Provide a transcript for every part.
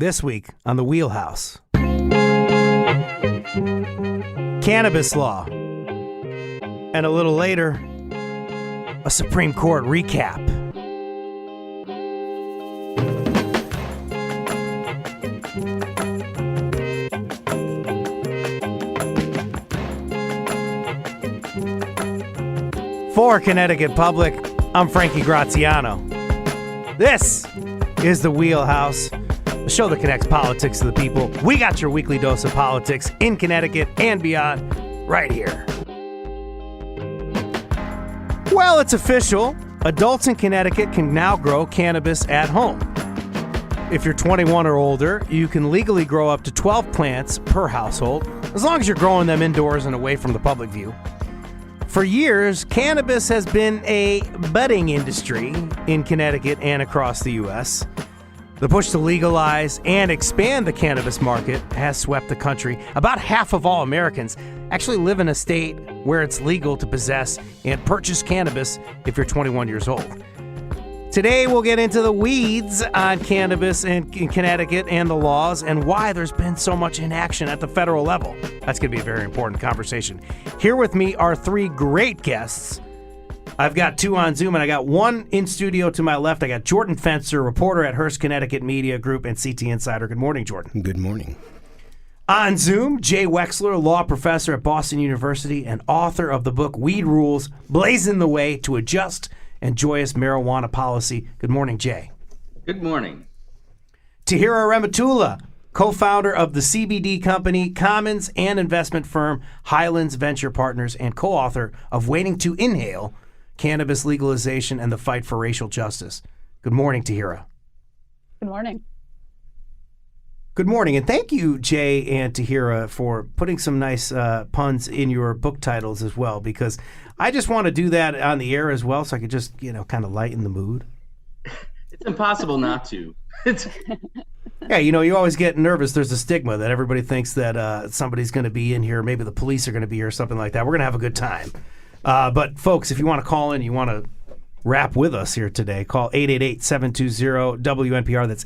This week on The Wheelhouse. Cannabis law. And a little later, a Supreme Court recap. For Connecticut Public, I'm Frankie Graziano. This is The Wheelhouse, the show that connects politics to the people. We got your weekly dose of politics in Connecticut and beyond right here. Well, it's official. Adults in Connecticut can now grow cannabis at home. If you're 21 or older, you can legally grow up to 12 plants per household, as long as you're growing them indoors and away from the public view. For years, cannabis has been a budding industry in Connecticut and across the U.S. The push to legalize and expand the cannabis market has swept the country. About half of all Americans actually live in a state where it's legal to possess and purchase cannabis if you're 21 years old. Today, we'll get into the weeds on cannabis in Connecticut and the laws and why there's been so much inaction at the federal level. That's going to be a very important conversation. Here with me are three great guests. I've got two on Zoom, and I got one in studio to my left. I got Jordan Fenster, reporter at Hearst Connecticut Media Group and CT Insider. Good morning, Jordan. Good morning. On Zoom, Jay Wexler, law professor at Boston University and author of the book Weed Rules, Blazing the Way to a Just and Joyous Marijuana Policy. Good morning, Jay. Good morning. Tahira Rematula, co-founder of the CBD company Commons and investment firm Highlands Venture Partners and co-author of Waiting to Inhale, Cannabis Legalization and the Fight for Racial Justice. Good morning, Tahira. Good morning. Good morning, and thank you, Jay and Tahira, for putting some nice puns in your book titles as well, because I just want to do that on the air as well, so I could just, kind of lighten the mood. It's impossible not to. Yeah, you always get nervous. There's a stigma that everybody thinks that somebody's going to be in here. Maybe the police are going to be here or something like that. We're going to have a good time. But, folks, if you want to call in, you want to rap with us here today, call 888-720-WNPR. That's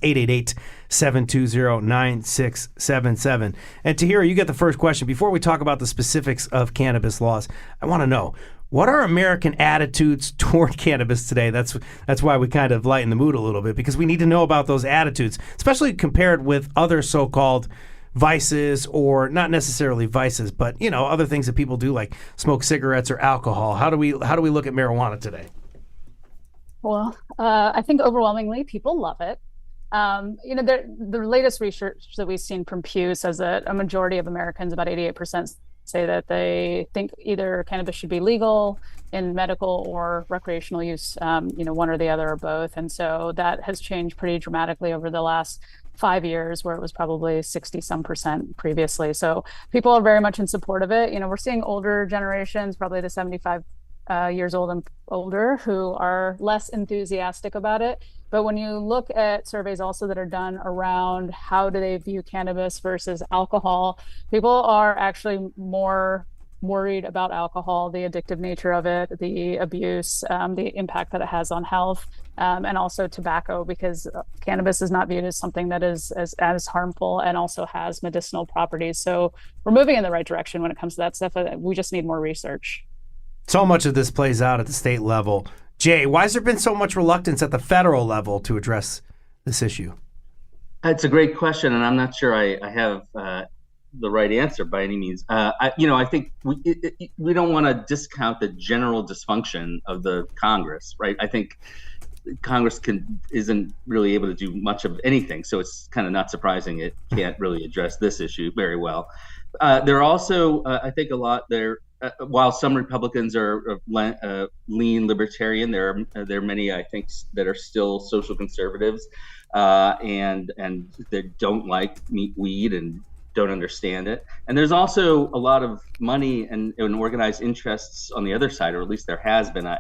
888-720-9677. And Tahira, you get the first question. Before we talk about the specifics of cannabis laws, I want to know, what are American attitudes toward cannabis today? That's why we kind of lighten the mood a little bit, because we need to know about those attitudes, especially compared with other so-called vices, or not necessarily vices, but other things that people do, like smoke cigarettes or alcohol. How do we look at marijuana today? Well, I think overwhelmingly people love it. The latest research that we've seen from Pew says that a majority of Americans, about 88%, say that they think either cannabis should be legal in medical or recreational use, one or the other or both. And so that has changed pretty dramatically over the last 5 years, where it was probably 60-some% previously. So people are very much in support of it. We're seeing older generations, probably the 75 years old and older, who are less enthusiastic about it. But when you look at surveys also that are done around how do they view cannabis versus alcohol, people are actually more worried about alcohol, the addictive nature of it, the abuse, the impact that it has on health, and also tobacco, because cannabis is not viewed as something that is as harmful and also has medicinal properties. So we're moving in the right direction when it comes to that stuff. We just need more research. So much of this plays out at the state level. Jay, why has there been so much reluctance at the federal level to address this issue? It's a great question, and I'm not sure I have the right answer by any means. I think we don't want to discount the general dysfunction of the Congress, right? I think Congress isn't really able to do much of anything, so it's kind of not surprising it can't really address this issue very well. There are also, I think, a lot there. While some Republicans are lean libertarian, there are many, I think, that are still social conservatives, and they don't like weed and don't understand it. And there's also a lot of money and organized interests on the other side, or at least there has been,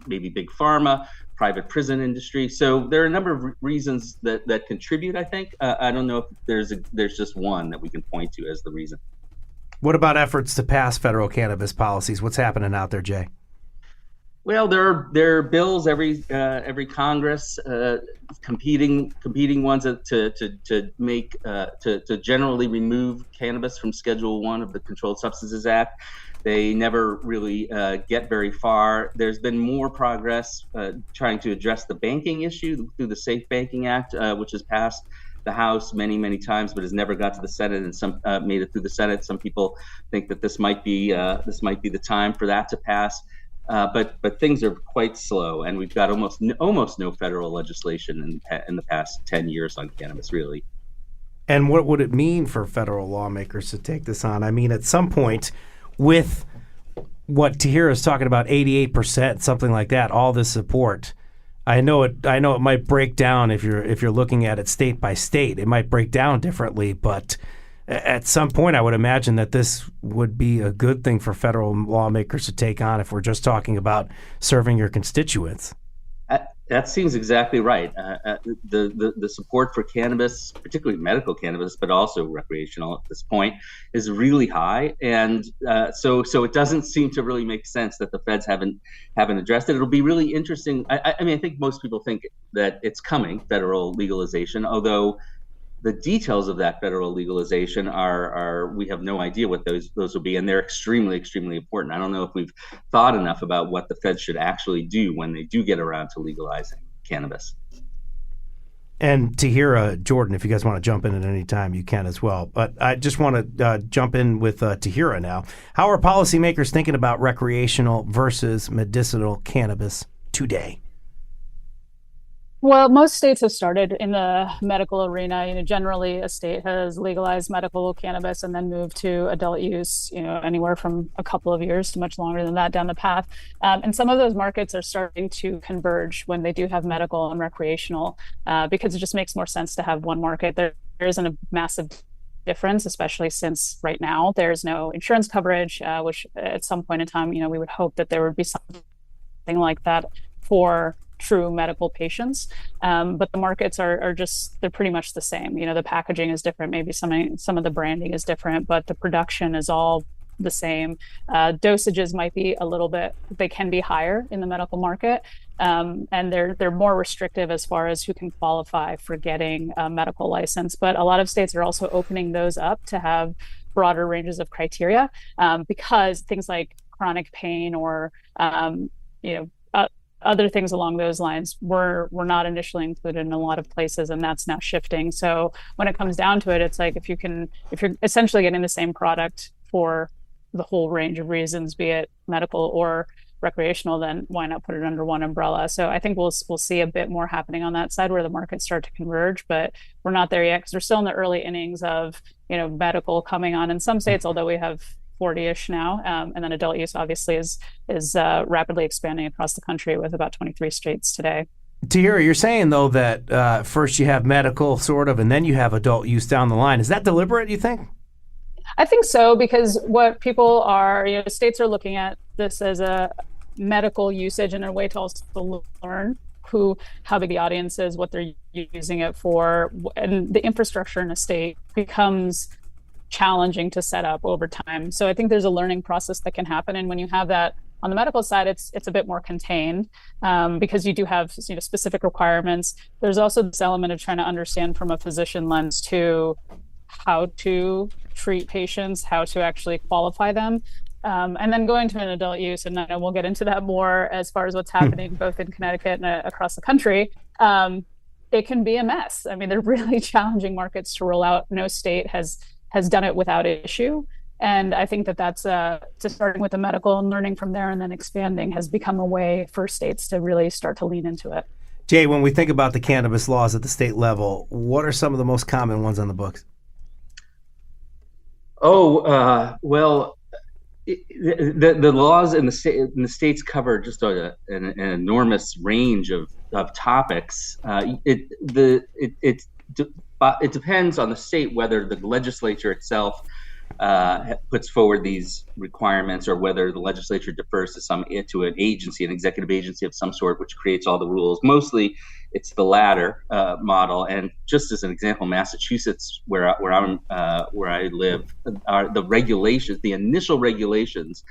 maybe big pharma, private prison industry. So there are a number of reasons that contribute, I think. I don't know if there's just one that we can point to as the reason. What about efforts to pass federal cannabis policies? What's happening out there, Jay? Well, there are bills every Congress, competing ones to make to generally remove cannabis from Schedule 1 of the Controlled Substances Act. They never really get very far. There's been more progress trying to address the banking issue through the Safe Banking Act, which has passed the House many times, but has never got to the Senate, and some made it through the Senate. Some people think that this might be the time for that to pass. But things are quite slow, and we've got almost no federal legislation in the past 10 years on cannabis, really. And what would it mean for federal lawmakers to take this on? I mean, at some point, with what Tahira is talking about, 88%, something like that, all this support, I know it might break down if you're looking at it state by state. It might break down differently, but at some point, I would imagine that this would be a good thing for federal lawmakers to take on if we're just talking about serving your constituents. That seems exactly right. The support for cannabis, particularly medical cannabis, but also recreational at this point, is really high, and so it doesn't seem to really make sense that the feds haven't addressed it. It'll be really interesting. I mean, I think most people think that it's coming, federal legalization, although the details of that federal legalization are we have no idea what those will be, and they're extremely important. I don't know if we've thought enough about what the feds should actually do when they do get around to legalizing cannabis. And Tahira, Jordan, if you guys want to jump in at any time, you can as well. But I just want to jump in with Tahira now. How are policymakers thinking about recreational versus medicinal cannabis today? Well, most states have started in the medical arena. Generally a state has legalized medical cannabis and then moved to adult use, anywhere from a couple of years to much longer than that down the path. And some of those markets are starting to converge when they do have medical and recreational, because it just makes more sense to have one market. There isn't a massive difference, especially since right now there's no insurance coverage, which at some point in time, we would hope that there would be something like that for true medical patients. But the markets they're pretty much the same. The packaging is different. Maybe some of the branding is different, but the production is all the same. Dosages might be they can be higher in the medical market. And they're more restrictive as far as who can qualify for getting a medical license. But a lot of states are also opening those up to have broader ranges of criteria, because things like chronic pain or, other things along those lines were not initially included in a lot of places, and that's now shifting. So when it comes down to it, it's like if you're essentially getting the same product for the whole range of reasons, be it medical or recreational, then why not put it under one umbrella? So I think we'll see a bit more happening on that side where the markets start to converge, but we're not there yet because we're still in the early innings of medical coming on in some states, although we have 40-ish now, and then adult use obviously is rapidly expanding across the country with about 23 states today. Tahira, you're saying though that first you have medical sort of, and then you have adult use down the line. Is that deliberate, you think? I think so, because what people are, states are looking at this as a medical usage and a way to also learn how big the audience is, what they're using it for, and the infrastructure in a state becomes challenging to set up over time. So I think there's a learning process that can happen. And when you have that on the medical side, it's a bit more contained, because you do have specific requirements. There's also this element of trying to understand from a physician lens to how to treat patients, how to actually qualify them. And then going to an adult use, and we'll get into that more as far as what's happening both in Connecticut and across the country. It can be a mess. I mean, they're really challenging markets to roll out. No state has done it without issue. And I think that's starting with the medical and learning from there and then expanding has become a way for states to really start to lean into it. Jay, when we think about the cannabis laws at the state level, what are some of the most common ones on the books? Well, the laws in the states cover just an enormous range of topics. It depends on the state whether the legislature itself puts forward these requirements, or whether the legislature defers to an agency, an executive agency of some sort, which creates all the rules. Mostly, it's the latter model. And just as an example, Massachusetts, where I live, are the initial regulations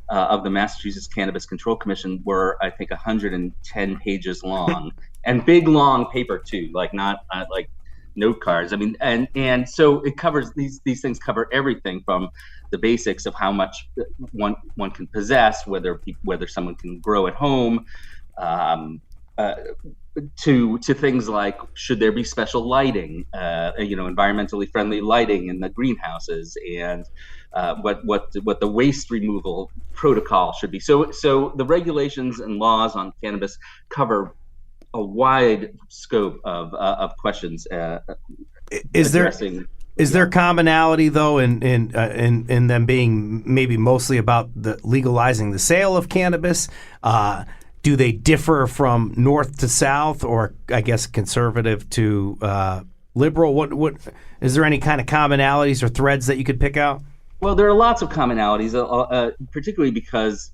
of the Massachusetts Cannabis Control Commission were, I think, 110 pages long, and big long paper too, like not like note cards. I mean, and so it covers these things cover everything from the basics of how much one can possess, whether someone can grow at home, to things like, should there be special lighting, environmentally friendly lighting in the greenhouses, and what the waste removal protocol should be. So the regulations and laws on cannabis cover a wide scope of questions. Is there commonality though in them being maybe mostly about the legalizing the sale of cannabis? Do they differ from north to south, or I guess conservative to liberal? What is there any kind of commonalities or threads that you could pick out? Well, there are lots of commonalities, particularly because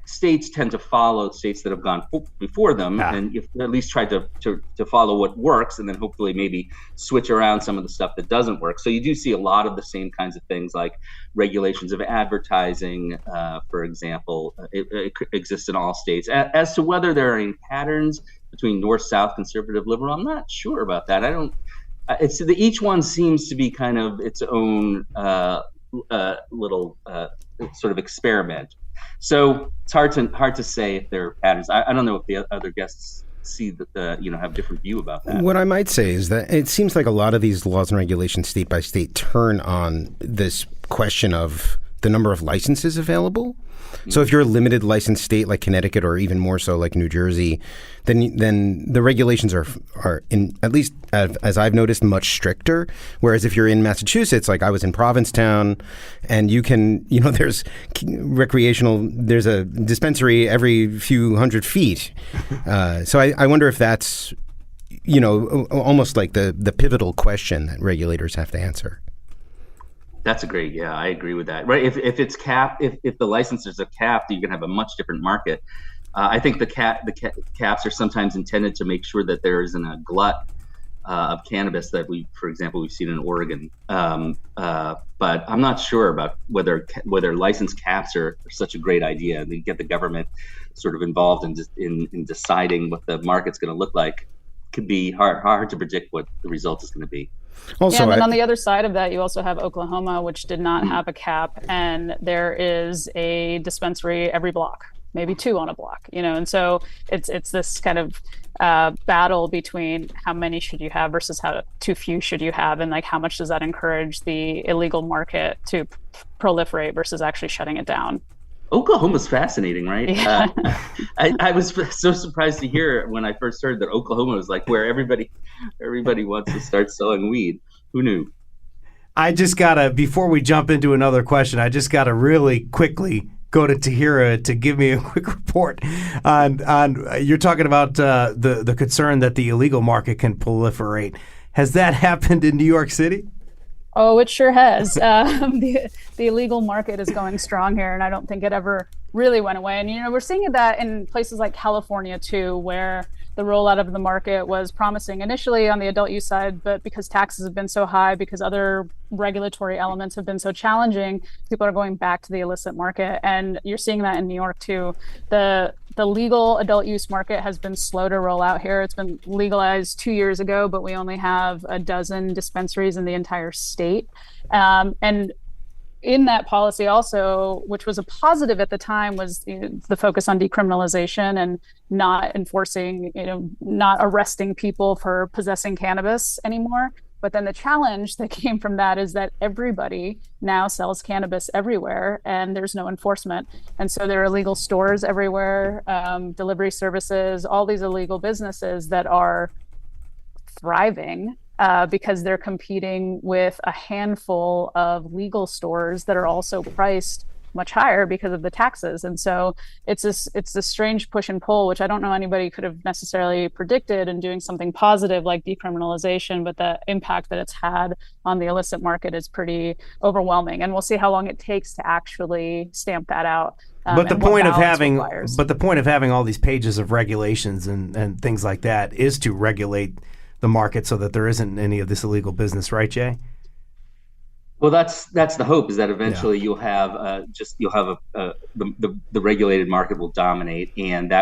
states tend to follow states that have gone before them, and if at least try to follow what works, and then hopefully maybe switch around some of the stuff that doesn't work. So you do see a lot of the same kinds of things, like regulations of advertising, for example. It exists in all states. As to whether there are any patterns between north, south, conservative, liberal, I'm not sure about that. Each one seems to be kind of its own little sort of experiment. So it's hard to say if there are patterns. I don't know if the other guests see that have different view about that. What I might say is that it seems like a lot of these laws and regulations state by state turn on this question of the number of licenses available. So if you're a limited license state like Connecticut, or even more so like New Jersey, then the regulations are in, at least as I've noticed, much stricter. Whereas if you're in Massachusetts, like I was in Provincetown, and you can, there's there's a dispensary every few hundred feet. So I wonder if that's, almost like the pivotal question that regulators have to answer. That's I agree with that. Right. If it's capped, if the licenses are capped, you can have a much different market. I think the caps are sometimes intended to make sure that there isn't a glut of cannabis that for example, we've seen in Oregon. But I'm not sure about whether license caps are such a great idea. They get the government sort of involved in deciding what the market's going to look like. Could be hard to predict what the result is going to be. Also, and then on the other side of that, you also have Oklahoma, which did not have a cap, and there is a dispensary every block, maybe two on a block, and so it's this kind of battle between how many should you have versus how too few should you have, and like how much does that encourage the illegal market to proliferate versus actually shutting it down. Oklahoma's fascinating, right? Yeah. I was so surprised to hear when I first heard that Oklahoma was like where everybody wants to start selling weed. Who knew? I just gotta, before we jump into another question, I just gotta really quickly go to Tahira to give me a quick report on you're talking about the concern that the illegal market can proliferate. Has that happened in New York City? Oh, it sure has. The illegal market is going strong here, and I don't think it ever really went away. And, we're seeing that in places like California, too, where the rollout of the market was promising initially on the adult use side, but because taxes have been so high, because other regulatory elements have been so challenging, people are going back to the illicit market. And you're seeing that in New York, too. The legal adult use market has been slow to roll out here. It's been legalized 2 years ago, but we only have a dozen dispensaries in the entire state. And in that policy also, which was a positive at the time, was the focus on decriminalization and not enforcing, not arresting people for possessing cannabis anymore. But then the challenge that came from that is that everybody now sells cannabis everywhere, and there's no enforcement. And so there are illegal stores everywhere, delivery services, all these illegal businesses that are thriving because they're competing with a handful of legal stores that are also priced much higher because of the taxes. And so it's this strange push and pull, which I don't know anybody could have necessarily predicted in doing something positive like decriminalization, but the impact that it's had on the illicit market is pretty overwhelming. And we'll see how long it takes to actually stamp that out. But the point of having all these pages of regulations and things like that is to regulate the market so that there isn't any of this illegal business, right, Jay? Well, that's the hope, is that eventually you'll have the regulated market will dominate, and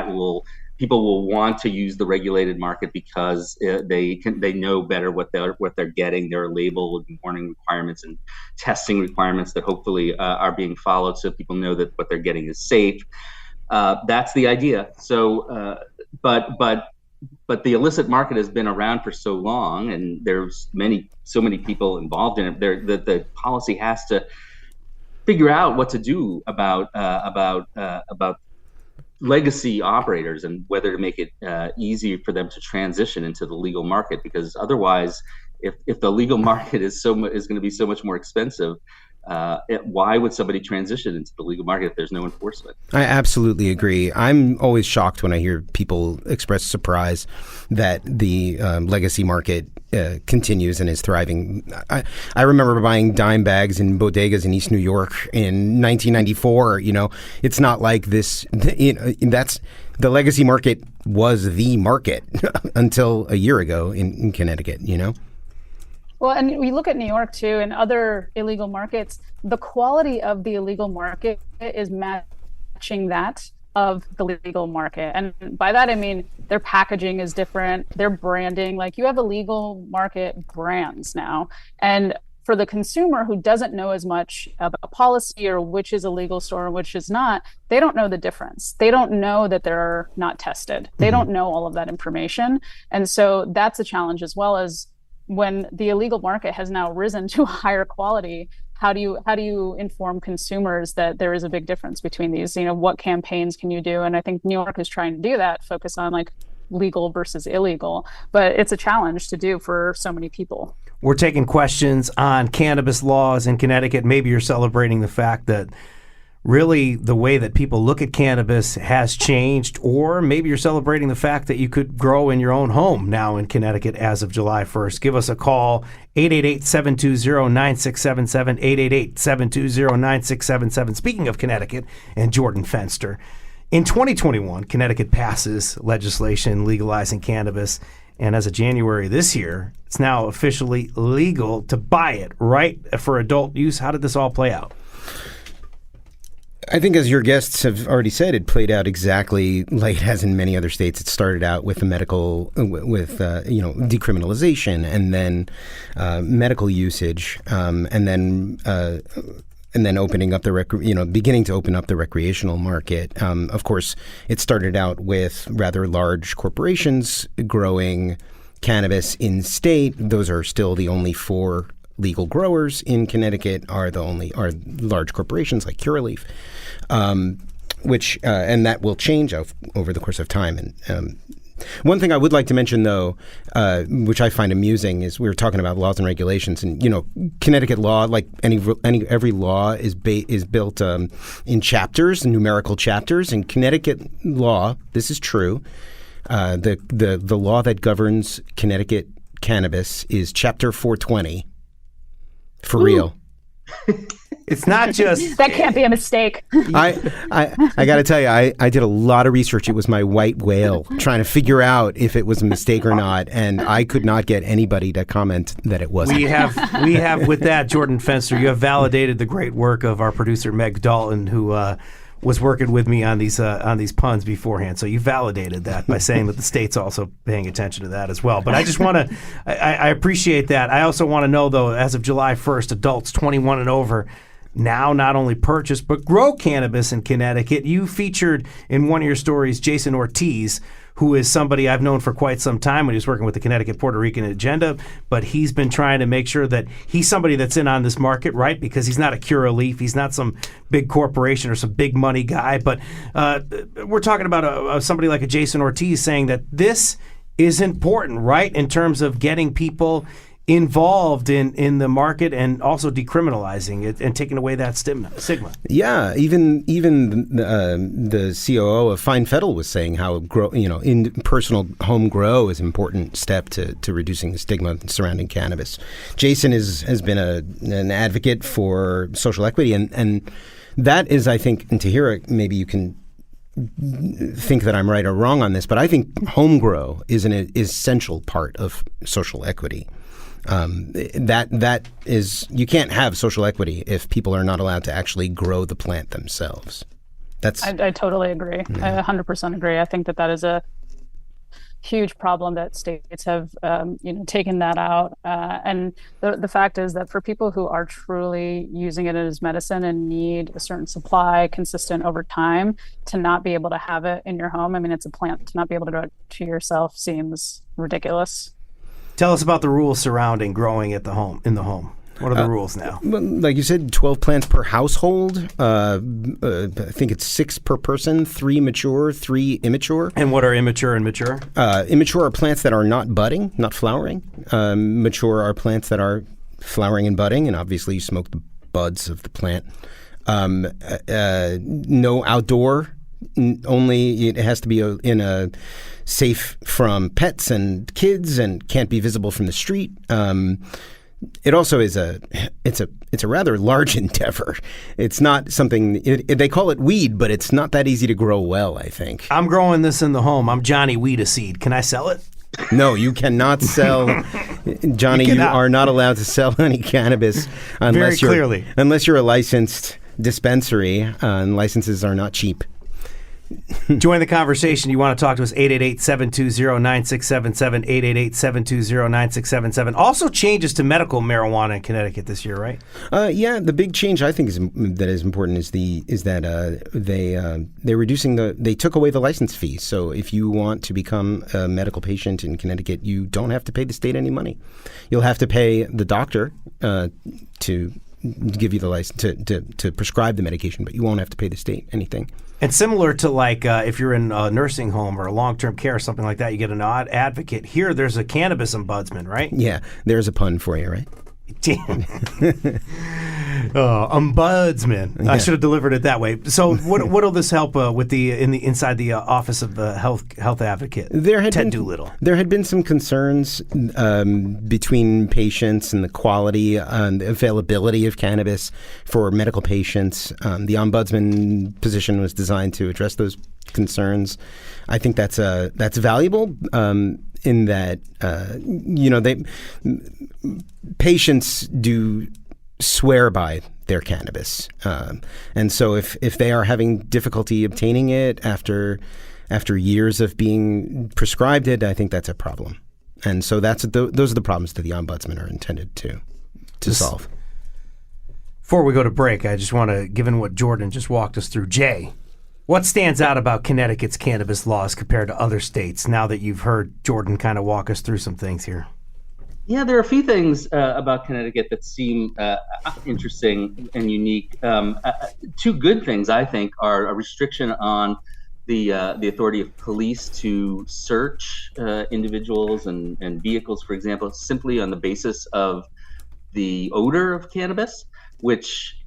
people will want to use the regulated market because they know better what they're getting. There are label and warning requirements and testing requirements that hopefully are being followed, so people know that what they're getting is safe. That's the idea. So, but the illicit market has been around for so long, and there's so many people involved in it. That the policy has to figure out what to do about legacy operators and whether to make it easy for them to transition into the legal market. Because otherwise, if the legal market is going to be so much more expensive, why would somebody transition into the legal market if there's no enforcement? I absolutely agree. I'm always shocked when I hear people express surprise that the legacy market continues and is thriving. I remember buying dime bags in bodegas in East New York in 1994. It's not like this. That's the legacy market was the market until a year ago in Connecticut. Well, and we look at New York too and other illegal markets, the quality of the illegal market is matching that of the legal market. And by that, I mean, their packaging is different, their branding, like you have illegal market brands now. And for the consumer who doesn't know as much about policy or which is a legal store and which is not, they don't know the difference. They don't know that they're not tested. They don't know all of that information. And so that's a challenge, as well as when the illegal market has now risen to a higher quality. How do you inform consumers that there is a big difference between these? What campaigns can you do? And I think New York is trying to do that, focus on like legal versus illegal, but it's a challenge to do for so many people. We're taking questions on cannabis laws in Connecticut. Maybe you're celebrating the fact that really the way that people look at cannabis has changed, or maybe you're celebrating the fact that you could grow in your own home now in Connecticut as of July 1st. Give us a call, 888-720-9677, 888-720-9677. Speaking of Connecticut and Jordan Fenster, in 2021, Connecticut passes legislation legalizing cannabis, and as of January this year, it's now officially legal to buy it, right, for adult use. How did this all play out? I think, as your guests have already said, it played out exactly like it has in many other states. It started out with decriminalization, and then medical usage, and then opening up beginning to open up the recreational market. Of course, it started out with rather large corporations growing cannabis in state. Those are still the only 4 legal growers in Connecticut are large corporations like Curaleaf, which and that will change over the course of time. And one thing I would like to mention, though, which I find amusing, is we were talking about laws and regulations, and Connecticut law, like every law, is built in chapters, numerical chapters. And Connecticut law, this is true. The law that governs Connecticut cannabis is Chapter 420. For real. It's not just that can't be a mistake. I got to tell you, I did a lot of research. It was my white whale trying to figure out if it was a mistake or not, and I could not get anybody to comment that it wasn't. We have with that, Jordan Fenster, you have validated the great work of our producer Meg Dalton, who was working with me on these puns beforehand. So you validated that by saying that the state's also paying attention to that as well. But I just want to, I appreciate that. I also want to know, though, as of July 1st, adults 21 and over now not only purchase but grow cannabis in Connecticut. You featured in one of your stories Jason Ortiz, who is somebody I've known for quite some time when he was working with the Connecticut Puerto Rican Agenda, but he's been trying to make sure that he's somebody that's in on this market, right? Because he's not a Curaleaf, he's not some big corporation or some big money guy, but we're talking about somebody like a Jason Ortiz saying that this is important, right, in terms of getting people involved in the market and also decriminalizing it and taking away that stigma. Yeah, even the COO of Fine Fettle was saying how in personal home grow is an important step to reducing the stigma surrounding cannabis. Jason has been an advocate for social equity, and that is, I think, and Tahira, maybe you can think that I'm right or wrong on this, but I think home grow is an essential part of social equity. That is, you can't have social equity if people are not allowed to actually grow the plant themselves. I totally agree. I 100% agree. I think that is a huge problem that states have taken that out. And the fact is that for people who are truly using it as medicine and need a certain supply consistent over time, to not be able to have it in your home, I mean, it's a plant, to not be able to grow it to yourself seems ridiculous. Tell us about the rules surrounding growing in the home. What are the rules now? Like you said, 12 plants per household. I think it's 6 per person, 3 mature, 3 immature. And what are immature and mature? Immature are plants that are not budding, not flowering. Mature are plants that are flowering and budding, and obviously you smoke the buds of the plant. No outdoor. Only it has to be in a safe from pets and kids, and can't be visible from the street. It also is it's a rather large endeavor. It's not something they call it weed, but it's not that easy to grow well, I think. I'm growing this in the home. I'm Johnny Weed a Seed. Can I sell it? No, you cannot sell, Johnny. You are not allowed to sell any cannabis unless you're a licensed dispensary, and licenses are not cheap. Join the conversation. You want to talk to us, 888-720-9677, 888-720-9677. Also changes to medical marijuana in Connecticut this year, right? Yeah, the big change I think that is important is that they're reducing they took away the license fee. So if you want to become a medical patient in Connecticut, you don't have to pay the state any money. You'll have to pay the doctor to give you the license to prescribe the medication, but you won't have to pay the state anything. And similar to if you're in a nursing home or long-term care or something like that, you get an odd advocate. Here, there's a cannabis ombudsman, right? Yeah, there's a pun for you, right? Damn. Ombudsman. Yeah. I should have delivered it that way. So, what'll this help with inside the office of the health advocate? Ted Doolittle. There had been some concerns between patients and the quality and the availability of cannabis for medical patients. The ombudsman position was designed to address those concerns. I think that's valuable. In that, patients do swear by their cannabis, and so if they are having difficulty obtaining it after years of being prescribed it, I think that's a problem. And so those are the problems that the ombudsman are intended to solve. Before we go to break, I just want to, given what Jordan just walked us through, Jay, what stands out about Connecticut's cannabis laws compared to other states, now that you've heard Jordan kind of walk us through some things here? Yeah, there are a few things about Connecticut that seem interesting and unique. 2 good things, I think, are a restriction on the authority of police to search individuals and vehicles, for example, simply on the basis of the odor of cannabis, which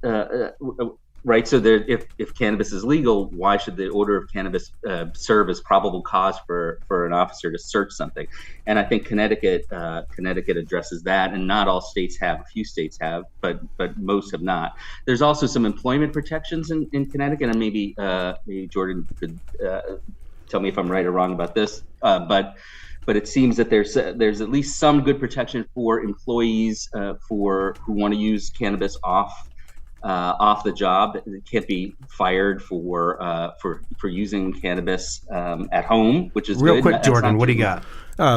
right. So if cannabis is legal, why should the odor of cannabis serve as probable cause for an officer to search something? And I think Connecticut addresses that, and not all states have. A few states have, but most have not. There's also some employment protections in Connecticut, and maybe Jordan could tell me if I'm right or wrong about this. But it seems that there's at least some good protection for employees who want to use cannabis off the job. They can't be fired for using cannabis at home, which is real good. Quick, Jordan. What do you got?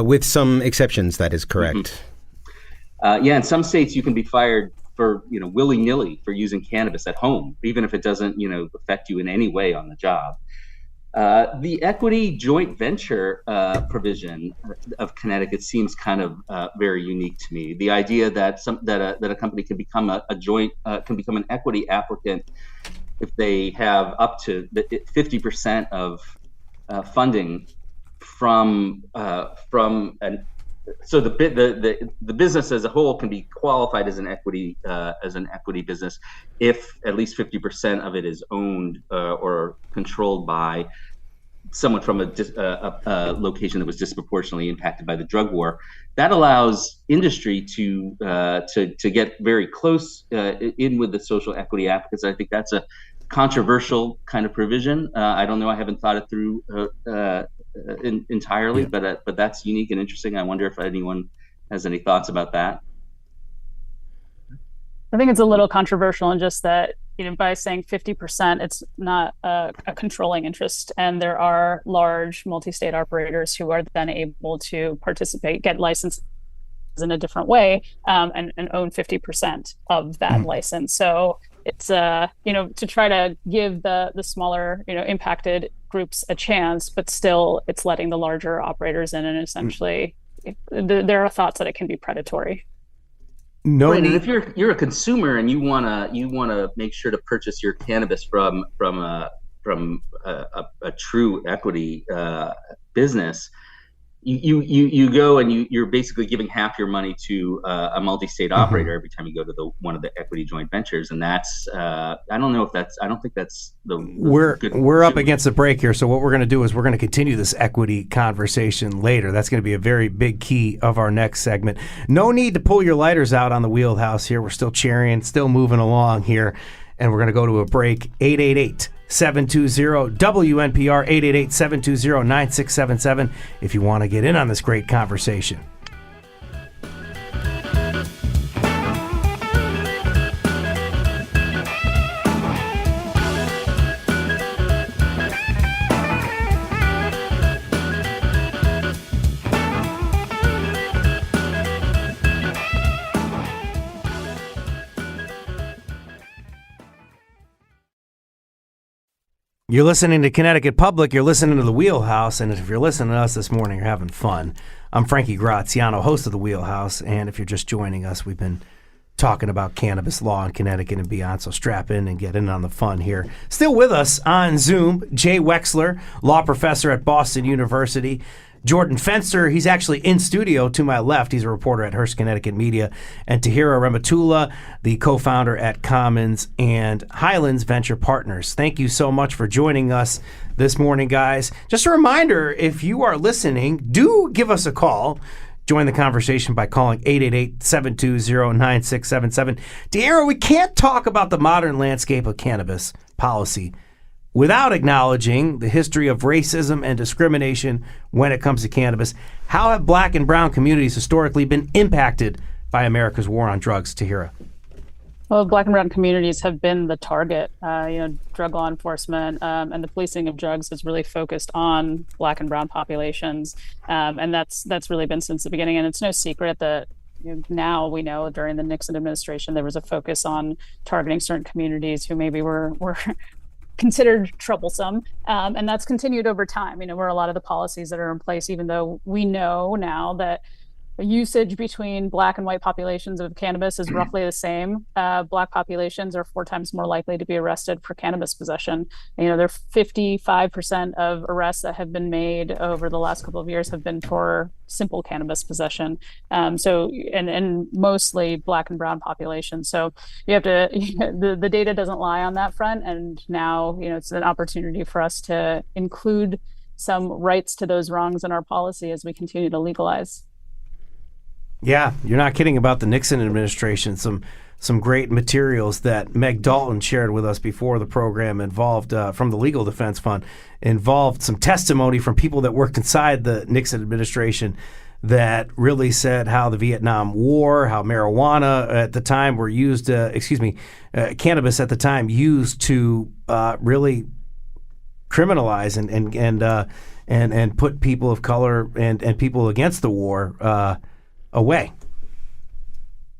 With some exceptions, that is correct. Mm-hmm. In some states you can be fired for willy-nilly for using cannabis at home, even if it doesn't affect you in any way on the job. The equity joint venture provision of Connecticut seems kind of very unique to me. The idea that a company can become can become an equity applicant if they have up to 50% of funding from so the business as a whole can be qualified as an equity business if at least 50% of it is owned or controlled by someone from a location that was disproportionately impacted by the drug war. That allows industry to get very close in with the social equity advocates. I think that's a controversial kind of provision. I don't know. I haven't thought it through entirely, but that's unique and interesting. I wonder if anyone has any thoughts about that. I think it's a little controversial in just that, by saying 50%, it's not a controlling interest. And there are large multi-state operators who are then able to participate, get licensed in a different way, and own 50% of that license. So it's, to try to give the smaller, impacted groups a chance, but still it's letting the larger operators in, and essentially there are thoughts that it can be predatory. No, right, and if you're a consumer and you wanna make sure to purchase your cannabis from a true equity business, you go and you're basically giving half your money to a multi-state operator every time you go to one of the equity joint ventures, and that's I don't think that's the we're up against the break here. So what we're going to do is we're going to continue this equity conversation later. That's going to be a very big key of our next segment. No need to pull your lighters out on the wheelhouse here. We're still cheering, still moving along here, and we're going to go to a break. 888-720-WNPR, 888-720-9677 if you want to get in on this great conversation. You're listening to Connecticut Public, you're listening to The Wheelhouse, and if you're listening to us this morning, you're having fun. I'm Frankie Graziano, host of The Wheelhouse, and if you're just joining us, we've been talking about cannabis law in Connecticut and beyond, so strap in and get in on the fun here. Still with us on Zoom, Jay Wexler, law professor at Boston University. Jordan Fenster, he's actually in studio to my left. He's a reporter at Hearst, Connecticut Media. And Tahira Rematula, the co-founder at Commons and Highlands Venture Partners. Thank you so much for joining us this morning, guys. Just a reminder, if you are listening, do give us a call. Join the conversation by calling 888-720-9677. Tahira, we can't talk about the modern landscape of cannabis policy without acknowledging the history of racism and discrimination when it comes to cannabis. How have Black and brown communities historically been impacted by America's war on drugs, Tahira? Well, Black and brown communities have been the target. Drug law enforcement and the policing of drugs is really focused on Black and brown populations, and that's really been since the beginning. And it's no secret that now we know during the Nixon administration there was a focus on targeting certain communities who maybe were considered troublesome, and that's continued over time. Where a lot of the policies that are in place, even though we know now that usage between Black and white populations of cannabis is roughly the same, Black populations are 4 times more likely to be arrested for cannabis possession. There are 55% of arrests that have been made over the last couple of years have been for simple cannabis possession. And mostly Black and brown populations. So you have to, the data doesn't lie on that front. And now, it's an opportunity for us to include some rights to those wrongs in our policy as we continue to legalize. Yeah, you're not kidding about the Nixon administration. Some great materials that Meg Dalton shared with us before the program involved, from the Legal Defense Fund, involved some testimony from people that worked inside the Nixon administration that really said how the Vietnam War, how marijuana at the time were used, cannabis at the time used to really criminalize and put people of color and people against the war away.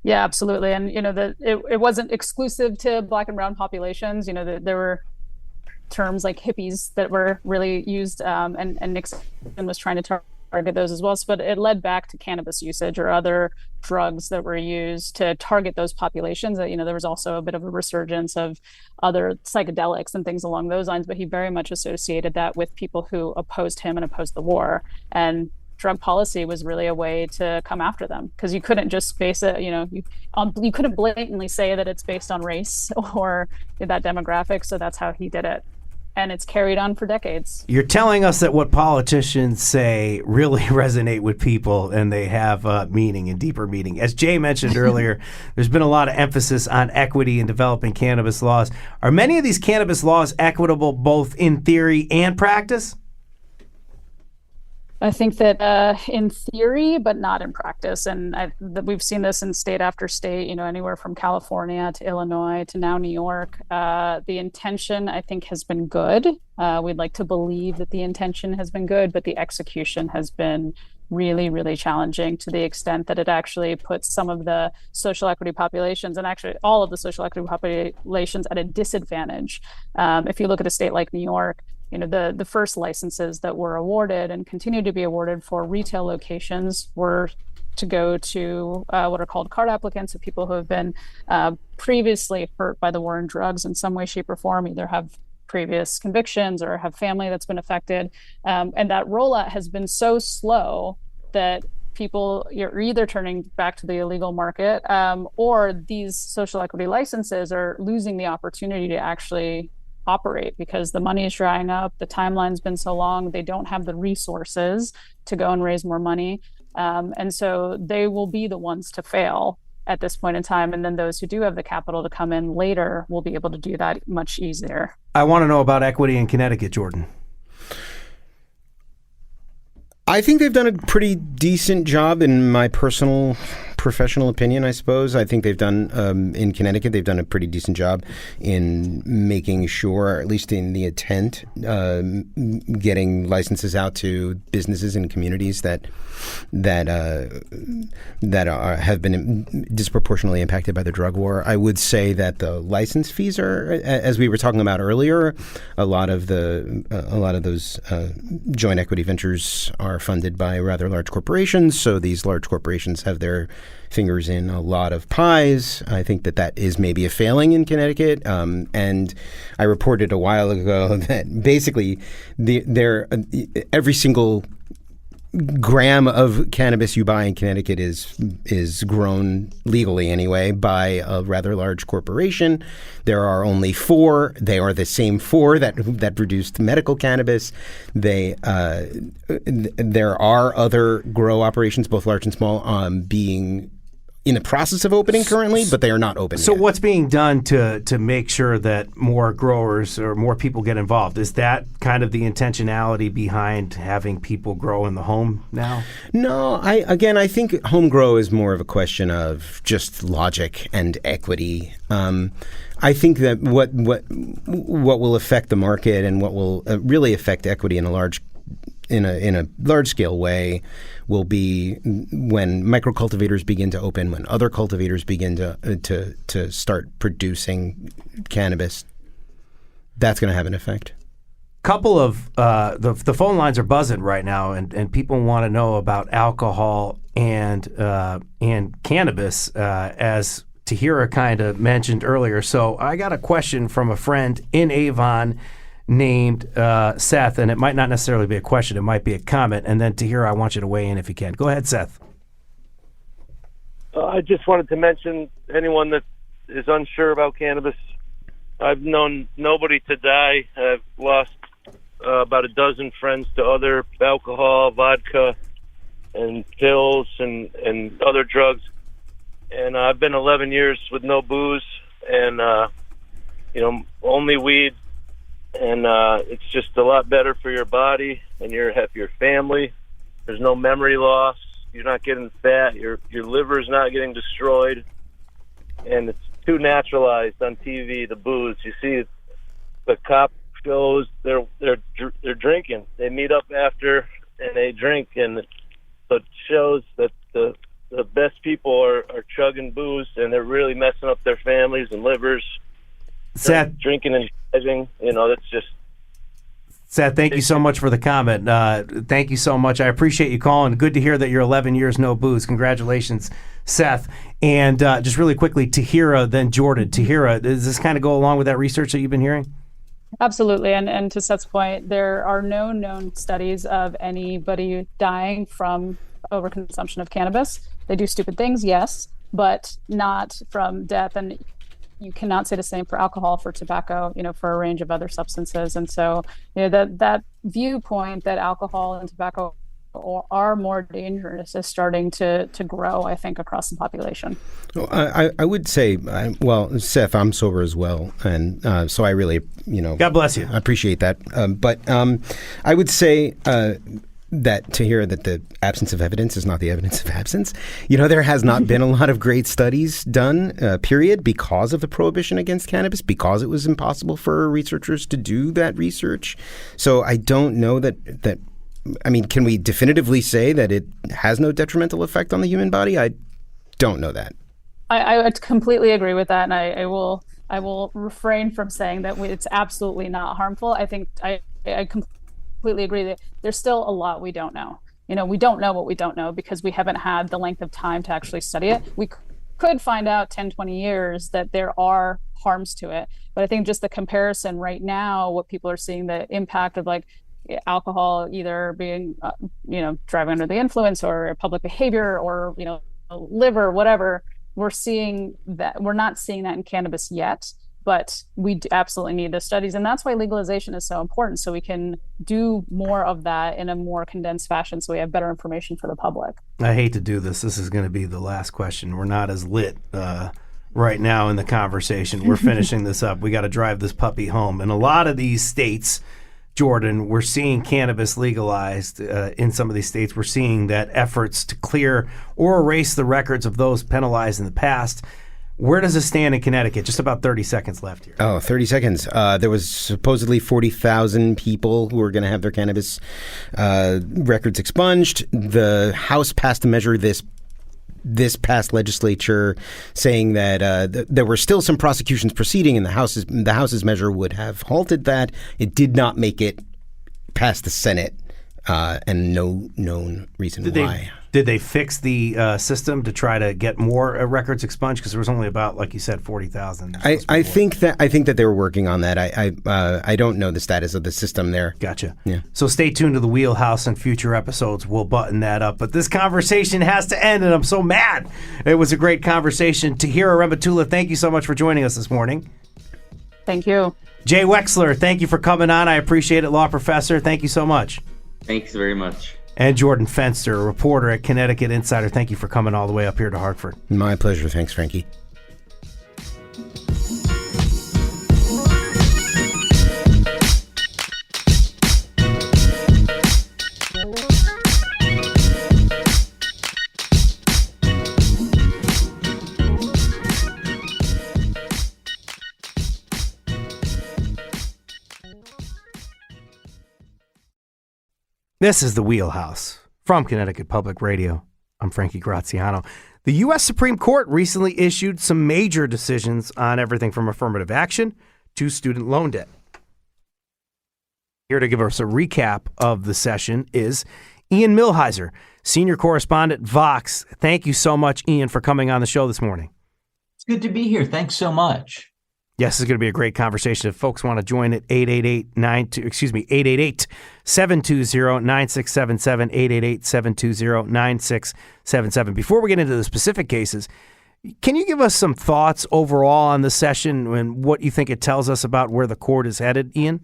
Yeah, absolutely. And it wasn't exclusive to Black and brown populations. There were terms like hippies that were really used, and Nixon was trying to target those as well. But it led back to cannabis usage or other drugs that were used to target those populations. That there was also a bit of a resurgence of other psychedelics and things along those lines. But he very much associated that with people who opposed him and opposed the war. And drug policy was really a way to come after them, because you couldn't just base it, you couldn't blatantly say that it's based on race or that demographic. So that's how he did it. And it's carried on for decades. You're telling us that what politicians say really resonate with people, and they have meaning and deeper meaning. As Jay mentioned earlier, there's been a lot of emphasis on equity in developing cannabis laws. Are many of these cannabis laws equitable both in theory and practice? I think that in theory, but not in practice. And we've seen this in state after state, anywhere from California to Illinois to now New York. The intention, I think, has been good. We'd like to believe that the intention has been good, but the execution has been really, really challenging, to the extent that it actually puts some of the social equity populations, and actually all of the social equity populations, at a disadvantage. If you look at a state like New York, the first licenses that were awarded and continue to be awarded for retail locations were to go to what are called card applicants, of people who have been previously hurt by the war on drugs in some way, shape, or form, either have previous convictions or have family that's been affected. And that rollout has been so slow that you're either turning back to the illegal market, or these social equity licenses are losing the opportunity to actually operate, because the money is drying up, the timeline's been so long, they don't have the resources to go and raise more money. And so they will be the ones to fail at this point in time. And then those who do have the capital to come in later will be able to do that much easier. I want to know about equity in Connecticut, Jordan. I think they've done a pretty decent job, in my professional opinion, I suppose. I think they've done, in Connecticut, they've done a pretty decent job in making sure, at least in the intent, getting licenses out to businesses and communities that have been disproportionately impacted by the drug war. I would say that the license fees are, as we were talking about earlier, a lot of those joint equity ventures are funded by rather large corporations. So these large corporations have their fingers in a lot of pies. I think that is maybe a failing in Connecticut. And I reported a while ago that basically every single gram of cannabis you buy in Connecticut is grown legally anyway by a rather large corporation. There are only 4. They are the same 4 that produced medical cannabis. There are other grow operations, both large and small, being in the process of opening currently, but they are not open So yet. what's being done to make sure that more growers or more people get involved? Is that kind of the intentionality behind having people grow in the home now? No, I think home grow is more of a question of just logic and equity. I think that what will affect the market and what will really affect equity in a large scale way will be when micro cultivators begin to open, when other cultivators begin to start producing cannabis. That's going to have an effect. Couple of the phone lines are buzzing right now, and people want to know about alcohol and cannabis, as Tahira kind of mentioned earlier. So I got a question from a friend in Avon named Seth, and it might not necessarily be a question, it might be a comment. And then Tahira, I want you to weigh in if you can. Go ahead, Seth. I just wanted to mention, anyone that is unsure about cannabis, I've known nobody to die. I've lost about a dozen friends to other alcohol, vodka, and pills and other drugs. And I've been 11 years with no booze and, only weed. And it's just a lot better for your body and your family. There's no memory loss. You're not getting fat. Your liver's not getting destroyed. And it's too naturalized on TV, the booze. You see the cop shows, they're drinking. They meet up after and they drink. And it shows that the best people are chugging booze, and they're really messing up their families and livers. Seth, drinking and driving, that's just... Seth, thank you so much for the comment. Thank you so much. I appreciate you calling. Good to hear that you're 11 years no booze. Congratulations, Seth. And just really quickly, Tahira, then Jordan. Tahira, does this kind of go along with that research that you've been hearing? Absolutely. And to Seth's point, there are no known studies of anybody dying from overconsumption of cannabis. They do stupid things, yes, but not from death. And you cannot say the same for alcohol, for tobacco, for a range of other substances. And so, that viewpoint that alcohol and tobacco are more dangerous is starting to grow, I think, across the population. Well, I would say, Seth, I'm sober as well, and so I really, God bless you. I appreciate that. But I would say that to hear that the absence of evidence is not the evidence of absence. There has not been a lot of great studies done, period, because of the prohibition against cannabis, because it was impossible for researchers to do that research. So I don't know that can we definitively say that it has no detrimental effect on the human body? I don't know that. I completely agree with that, and I will refrain from saying that it's absolutely not harmful. I think I completely agree that there's still a lot we don't know. We don't know what we don't know because we haven't had the length of time to actually study it. We could find out 10, 20 years that there are harms to it. But I think just the comparison right now, what people are seeing, the impact of like alcohol either being, driving under the influence or public behavior or, liver, whatever, we're not seeing that in cannabis yet. But we absolutely need the studies. And that's why legalization is so important. So we can do more of that in a more condensed fashion so we have better information for the public. I hate to do this. This is going to be the last question. We're not as lit right now in the conversation. We're finishing this up. We got to drive this puppy home. In a lot of these states, Jordan, we're seeing cannabis legalized in some of these states. We're seeing that efforts to clear or erase the records of those penalized in the past. Where does it stand in Connecticut? Just about 30 seconds left here. 30 seconds. There was supposedly 40,000 people who were going to have their cannabis records expunged. The House passed a measure this past legislature saying that there were still some prosecutions proceeding, and the House's measure would have halted that. It did not make it past the Senate, and no known reason why. Did they fix the system to try to get more records expunged? Because there was only about, like you said, 40,000. I think that they were working on that. I don't know the status of the system there. Gotcha. Yeah. So stay tuned to the Wheelhouse and future episodes. We'll button that up. But this conversation has to end, and I'm so mad. It was a great conversation. Tahira Rematula, thank you so much for joining us this morning. Thank you. Jay Wexler, thank you for coming on. I appreciate it. Law professor, thank you so much. Thanks very much. And Jordan Fenster, a reporter at Connecticut Insider. Thank you for coming all the way up here to Hartford. My pleasure. Thanks, Frankie. This is the Wheelhouse from Connecticut Public Radio. I'm Frankie Graziano. The U.S. Supreme Court recently issued some major decisions on everything from affirmative action to student loan debt. Here to give us a recap of the session is Ian Millhiser, senior correspondent, Vox. Thank you so much, Ian, for coming on the show this morning. It's good to be here. Thanks so much. Yes, it's going to be a great conversation. If folks want to join it, 888-720-9677, 888-720-9677. Before we get into the specific cases, can you give us some thoughts overall on the session and what you think it tells us about where the court is headed, Ian?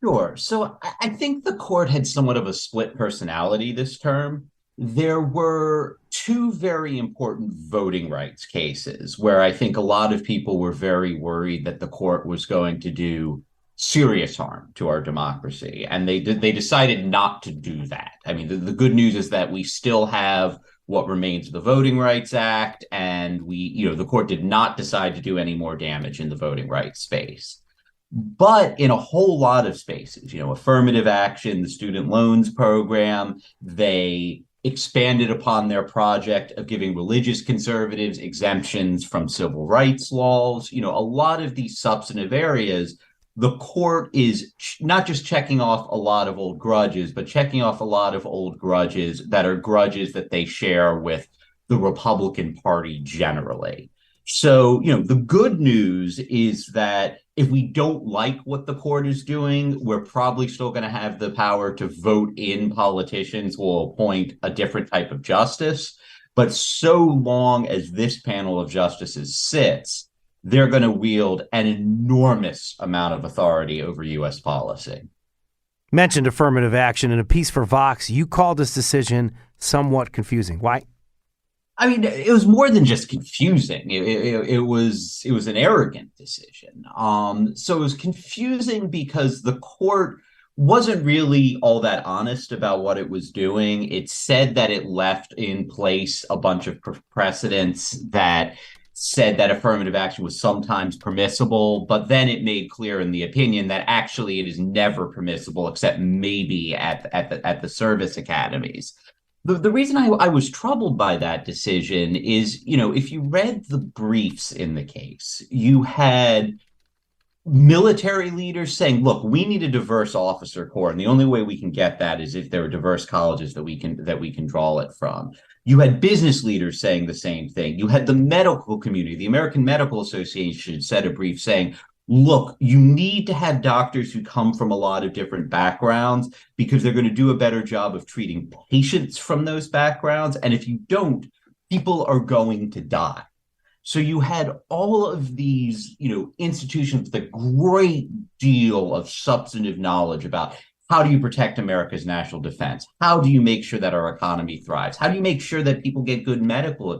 Sure. So I think the court had somewhat of a split personality this term. There were two very important voting rights cases where I think a lot of people were very worried that the court was going to do serious harm to our democracy. And they decided not to do that. I mean, the good news is that we still have what remains of the Voting Rights Act, and the court did not decide to do any more damage in the voting rights space. But in a whole lot of spaces, affirmative action, the student loans program, they expanded upon their project of giving religious conservatives exemptions from civil rights laws. A lot of these substantive areas, the court is not just checking off a lot of old grudges, but checking off a lot of old grudges that are grudges that they share with the Republican Party generally. So, the good news is that if we don't like what the court is doing, we're probably still going to have the power to vote in politicians who will appoint a different type of justice. But so long as this panel of justices sits, they're going to wield an enormous amount of authority over U.S. policy. Mentioned affirmative action in a piece for Vox. You called this decision somewhat confusing. Why? I mean, it was more than just confusing. It was an arrogant decision. So it was confusing because the court wasn't really all that honest about what it was doing. It said that it left in place a bunch of precedents that said that affirmative action was sometimes permissible, but then it made clear in the opinion that actually it is never permissible, except maybe at the service academies. The reason I was troubled by that decision is, if you read the briefs in the case, you had military leaders saying, look, we need a diverse officer corps, and the only way we can get that is if there are diverse colleges that we can draw it from. You had business leaders saying the same thing. You had the medical community. The American Medical Association said a brief saying, look, you need to have doctors who come from a lot of different backgrounds because they're going to do a better job of treating patients from those backgrounds. And if you don't, people are going to die. So you had all of these, institutions with a great deal of substantive knowledge about how do you protect America's national defense? How do you make sure that our economy thrives? How do you make sure that people get good medical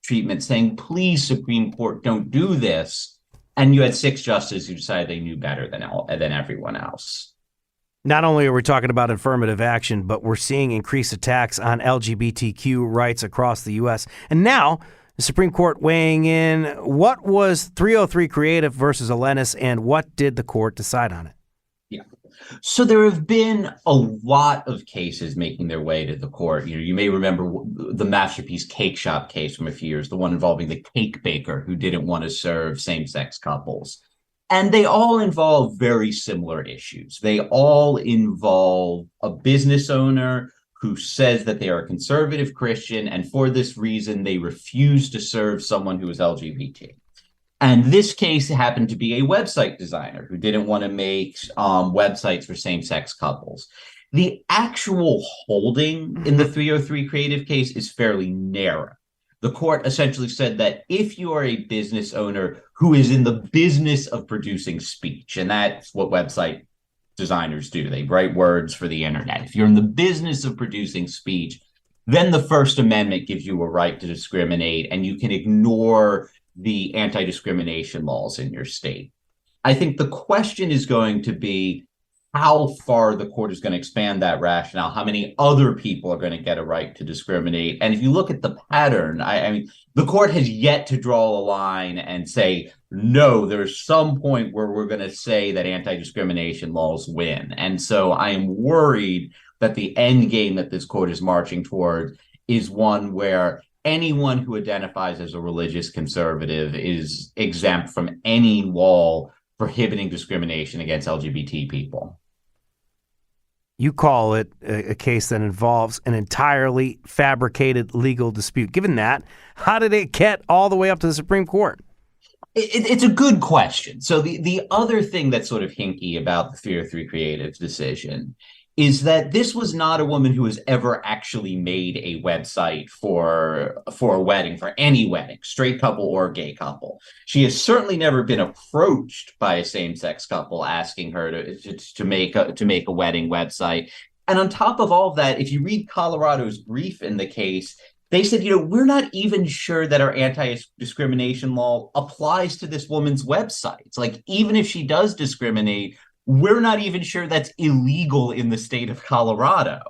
treatment, saying, please, Supreme Court, don't do this. And you had 6 justices who decided they knew better than everyone else. Not only are we talking about affirmative action, but we're seeing increased attacks on LGBTQ rights across the U.S. And now the Supreme Court weighing in. What was 303 Creative versus Alenis, and what did the court decide on it? Yeah. So there have been a lot of cases making their way to the court. You may remember the Masterpiece Cake Shop case from a few years, the one involving the cake baker who didn't want to serve same-sex couples. And they all involve very similar issues. They all involve a business owner who says that they are a conservative Christian, and for this reason, they refuse to serve someone who is LGBT. And this case happened to be a website designer who didn't want to make websites for same-sex couples. The actual holding in the 303 Creative case is fairly narrow. The court essentially said that if you are a business owner who is in the business of producing speech, and that's what website designers do, they write words for the internet. If you're in the business of producing speech, then the First Amendment gives you a right to discriminate, and you can ignore the anti-discrimination laws in your state. I think the question is going to be how far the court is going to expand that rationale, how many other people are going to get a right to discriminate. And if you look at the pattern, I mean, the court has yet to draw a line and say, no, there's some point where we're going to say that anti-discrimination laws win. And so I am worried that the end game that this court is marching toward is one where anyone who identifies as a religious conservative is exempt from any law prohibiting discrimination against LGBT people. You call it a case that involves an entirely fabricated legal dispute. Given that, how did it get all the way up to the Supreme Court? It's a good question. So the other thing that's sort of hinky about the 303 Creative decision is that this was not a woman who has ever actually made a website for a wedding, for any wedding, straight couple or gay couple. She has certainly never been approached by a same-sex couple asking her to make a wedding website. And on top of all of that, if you read Colorado's brief in the case, they said, we're not even sure that our anti-discrimination law applies to this woman's websites. Like, even if she does discriminate, we're not even sure that's illegal in the state of Colorado.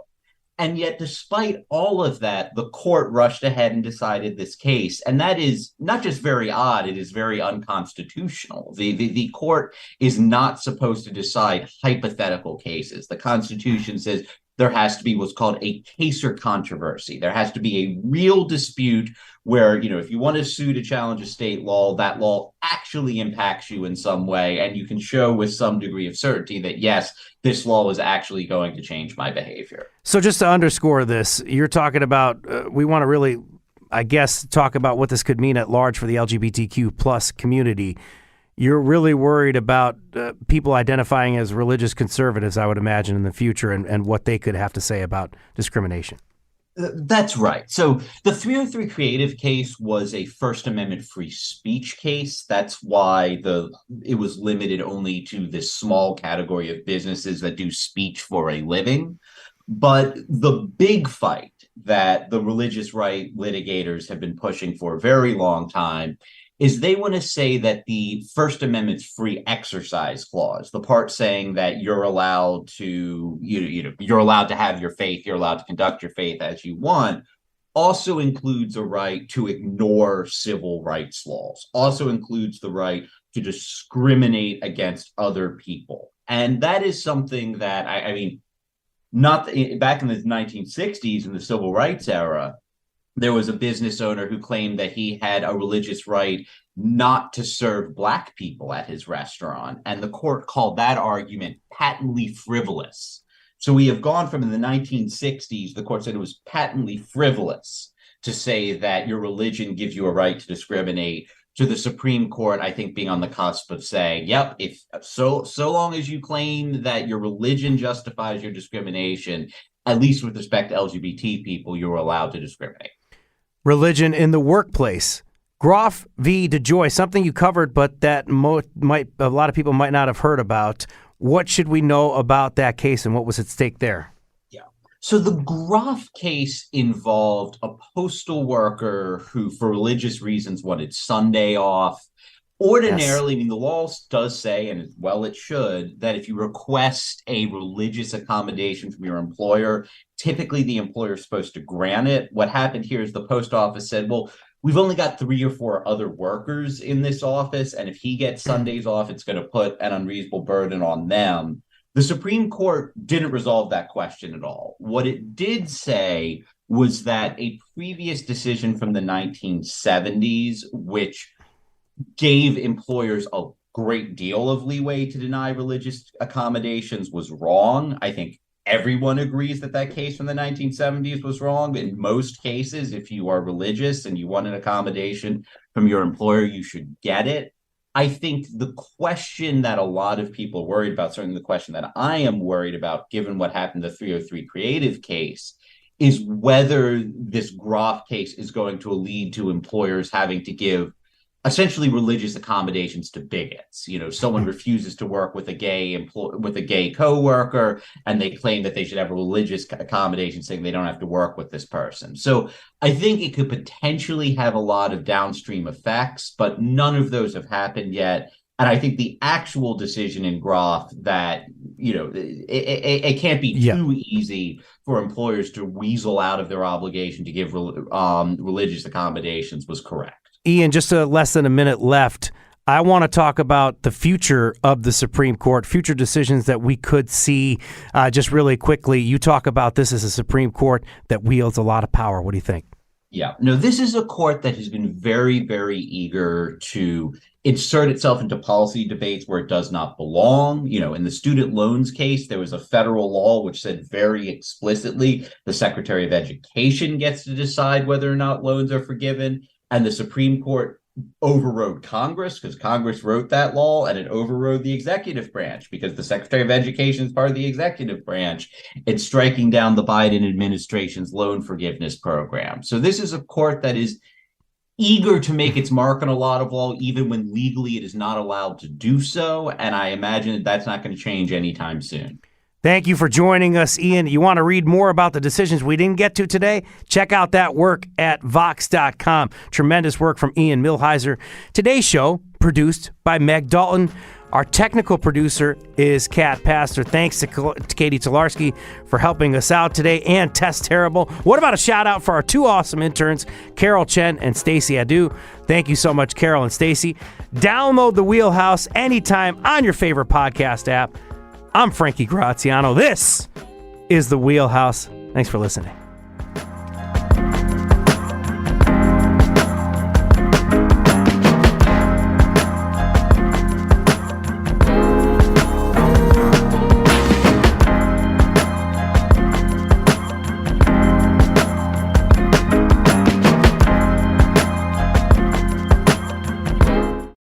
And yet, despite all of that, the court rushed ahead and decided this case. And that is not just very odd, it is very unconstitutional. The court is not supposed to decide hypothetical cases. The Constitution says there has to be what's called a case or controversy. There has to be a real dispute where, if you want to sue to challenge a state law, that law actually impacts you in some way, and you can show with some degree of certainty that, yes, this law is actually going to change my behavior. So just to underscore this, you're talking about, we want to really, I guess, talk about what this could mean at large for the LGBTQ plus community. You're really worried about people identifying as religious conservatives, I would imagine, in the future, and what they could have to say about discrimination. That's right. So the 303 Creative case was a First Amendment free speech case. That's why it was limited only to this small category of businesses that do speech for a living. But the big fight that the religious right litigators have been pushing for a very long time is they want to say that the First Amendment's free exercise clause, the part saying that you're allowed to, you're allowed to have your faith, you're allowed to conduct your faith as you want, also includes a right to ignore civil rights laws, also includes the right to discriminate against other people. And that is something that, I mean, not back in the 1960s, in the civil rights era, there was a business owner who claimed that he had a religious right not to serve Black people at his restaurant. And the court called that argument patently frivolous. So we have gone from in the 1960s, the court said it was patently frivolous to say that your religion gives you a right to discriminate, to the Supreme Court, I think, being on the cusp of saying, yep, if so long as you claim that your religion justifies your discrimination, at least with respect to LGBT people, you're allowed to discriminate. Religion in the workplace. Groff v. DeJoy, something you covered, but that a lot of people might not have heard about. What should we know about that case and what was at stake there? Yeah. So the Groff case involved a postal worker who, for religious reasons, wanted Sunday off. Ordinarily, yes. I mean, the law does say, and well, it should, that if you request a religious accommodation from your employer, typically the employer is supposed to grant it. What happened here is the post office said, well, we've only got 3 or 4 other workers in this office, and if he gets Sundays off, it's going to put an unreasonable burden on them. The Supreme Court didn't resolve that question at all. What it did say was that a previous decision from the 1970s, which gave employers a great deal of leeway to deny religious accommodations, was wrong. I think everyone agrees that that case from the 1970s was wrong. In most cases, if you are religious and you want an accommodation from your employer, you should get it. I think the question that a lot of people are worried about, certainly the question that I am worried about, given what happened in the 303 Creative case, is whether this Groff case is going to lead to employers having to give essentially religious accommodations to bigots. You know, someone refuses to work with a gay coworker, and they claim that they should have a religious accommodation saying they don't have to work with this person. So I think it could potentially have a lot of downstream effects, but none of those have happened yet. And I think the actual decision in Groff that, you know, it can't be too easy for employers to weasel out of their obligation to give religious accommodations was correct. Ian, just less than a minute left. I want to talk about the future of the Supreme Court, future decisions that we could see. Just really quickly, you talk about this as a Supreme Court that wields a lot of power. What do you think? Yeah, no, this is a court that has been very, very eager to insert itself into policy debates where it does not belong. You know, in the student loans case, there was a federal law which said very explicitly the Secretary of Education gets to decide whether or not loans are forgiven. And the Supreme Court overrode Congress because Congress wrote that law, and it overrode the executive branch because the Secretary of Education is part of the executive branch. It's striking down the Biden administration's loan forgiveness program. So this is a court that is eager to make its mark on a lot of law, even when legally it is not allowed to do so. And I imagine that that's not going to change anytime soon. Thank you for joining us, Ian. You want to read more about the decisions we didn't get to today? Check out that work at Vox.com. Tremendous work from Ian Millhiser. Today's show, produced by Meg Dalton. Our technical producer is Kat Pastor. Thanks to Katie Tolarski for helping us out today, and Tess Terrible. What about a shout out for our 2 awesome interns, Carol Chen and Stacy Adu? Thank you so much, Carol and Stacy. Download The Wheelhouse anytime on your favorite podcast app. I'm Frankie Graziano. This is The Wheelhouse. Thanks for listening.